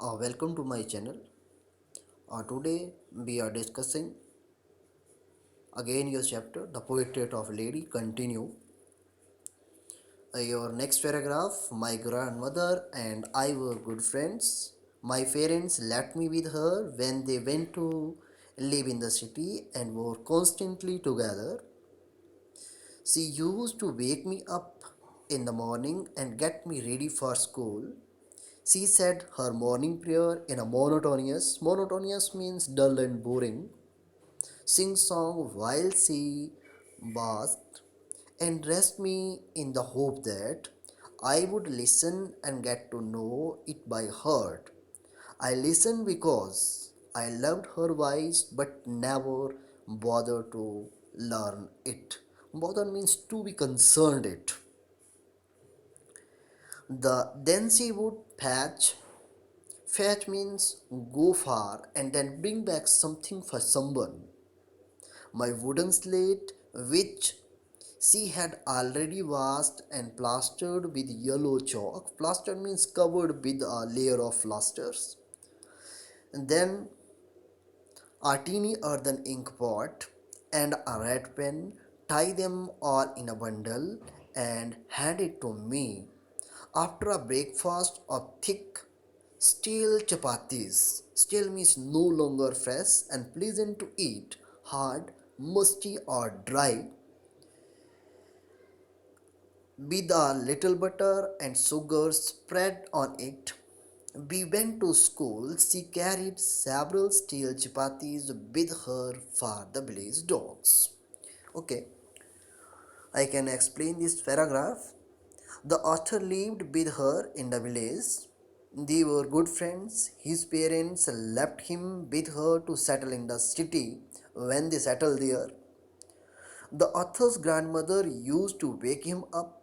Welcome to my channel. Today we are discussing again your chapter, The Portrait of a Lady. Continue. Your next paragraph. My grandmother and I were good friends. My parents left me with her when they went to live in the city and were constantly together. She used to wake me up in the morning and get me ready for school. She said her morning prayer in a monotonous means dull and boring, sing song while she bathed, and dressed me in the hope that I would listen and get to know it by heart. I listened because I loved her voice but never bothered to learn it. Bother means to be concerned it. Then she would fetch. Fetch means go far and then bring back something for someone. My wooden slate, which she had already washed and plastered with yellow chalk. Plastered means covered with a layer of plasters. And then a teeny earthen ink pot and a red pen. Tie them all in a bundle and hand it to me. After a breakfast of thick stale chapatis. Stale means no longer fresh and pleasant to eat, hard, musty, or dry, with a little butter and sugar spread on it. We went to school. She carried several steel chapatis with her for the village dogs. Okay, I can explain this paragraph. The author lived with her in the village. They were good friends. His parents left him with her to settle in the city. When they settled there, the author's grandmother used to wake him up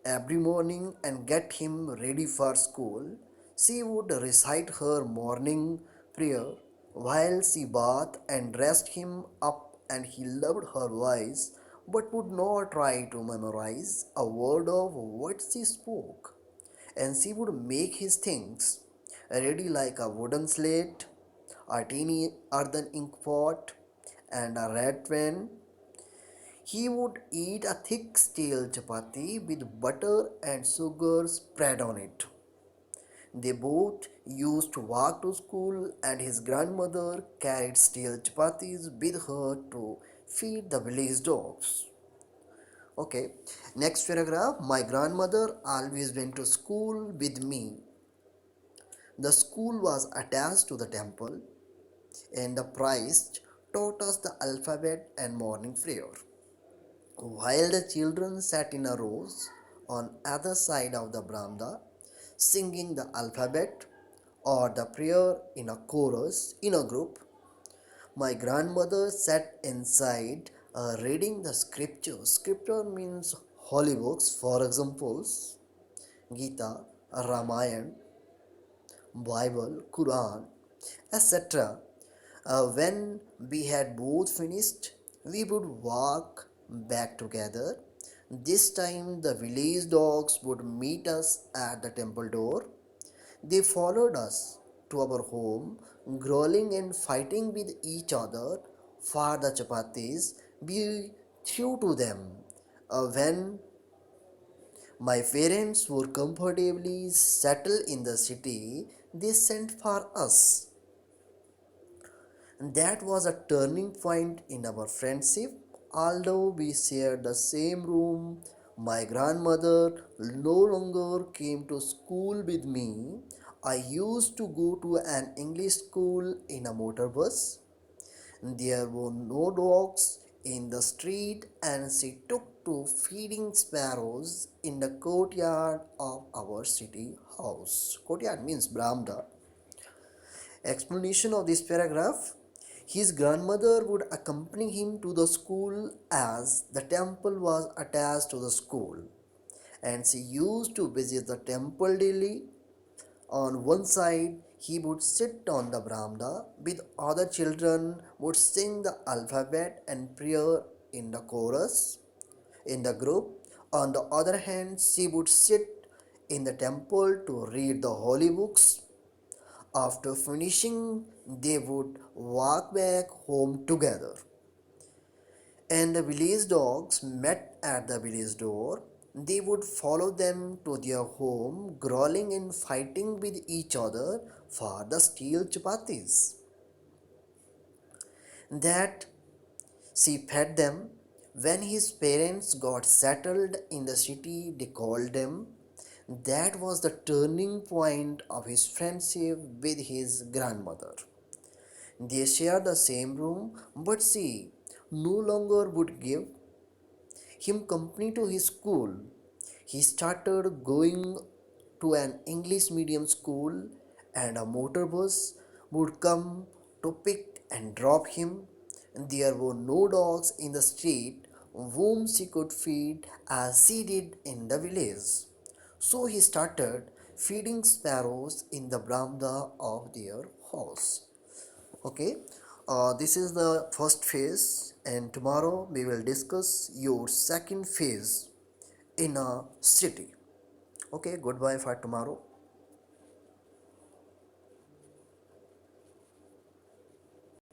every morning and get him ready for school. She would recite her morning prayer while she bathed and dressed him up, and he loved her voice but would not try to memorize a word of what she spoke. And she would make his things ready like a wooden slate, a teeny earthen ink pot, and a red pen. He would eat a thick stale chapati with butter and sugar spread on it. They both used to walk to school, and his grandmother carried stale chapatis with her to feed the village dogs. Okay, next paragraph. My grandmother always went to school with me. The school was attached to the temple, and the priest taught us the alphabet and morning prayer. While the children sat in a rows on either side of the veranda, singing the alphabet or the prayer in a chorus in a group, my grandmother sat inside reading the scripture. Scripture means holy books, for examples, Gita, Ramayana, Bible, Quran, etc. When we had both finished, we would walk back together. This time, the village dogs would meet us at the temple door. They followed us to our home, growling and fighting with each other for the chapatis we threw to them. When my parents were comfortably settled in the city, they sent for us. That was a turning point in our friendship. Although we shared the same room, my grandmother no longer came to school with me. I used to go to an English school in a motor bus. There were no dogs in the street, and she took to feeding sparrows in the courtyard of our city house. Courtyard means Brahmda. Explanation of this paragraph. His grandmother would accompany him to the school as the temple was attached to the school, and she used to visit the temple daily. On one side, he would sit on the veranda with other children, would sing the alphabet and prayer in the chorus in the group. On the other hand, she would sit in the temple to read the holy books. After finishing, they would walk back home together. And the village dogs met at the village door. They would follow them to their home, growling and fighting with each other for the steel chapatis. That she fed them. When his parents got settled in the city, they called them. That was the turning point of his friendship with his grandmother. They shared the same room, but she no longer would give him company to his school. He started going to an English medium school, and a motor bus would come to pick and drop him. There were no dogs in the street whom she could feed as she did in the village. So he started feeding sparrows in the veranda of their house. Okay, this is the first phase, and tomorrow we will discuss your second phase in a city. Okay, goodbye for tomorrow.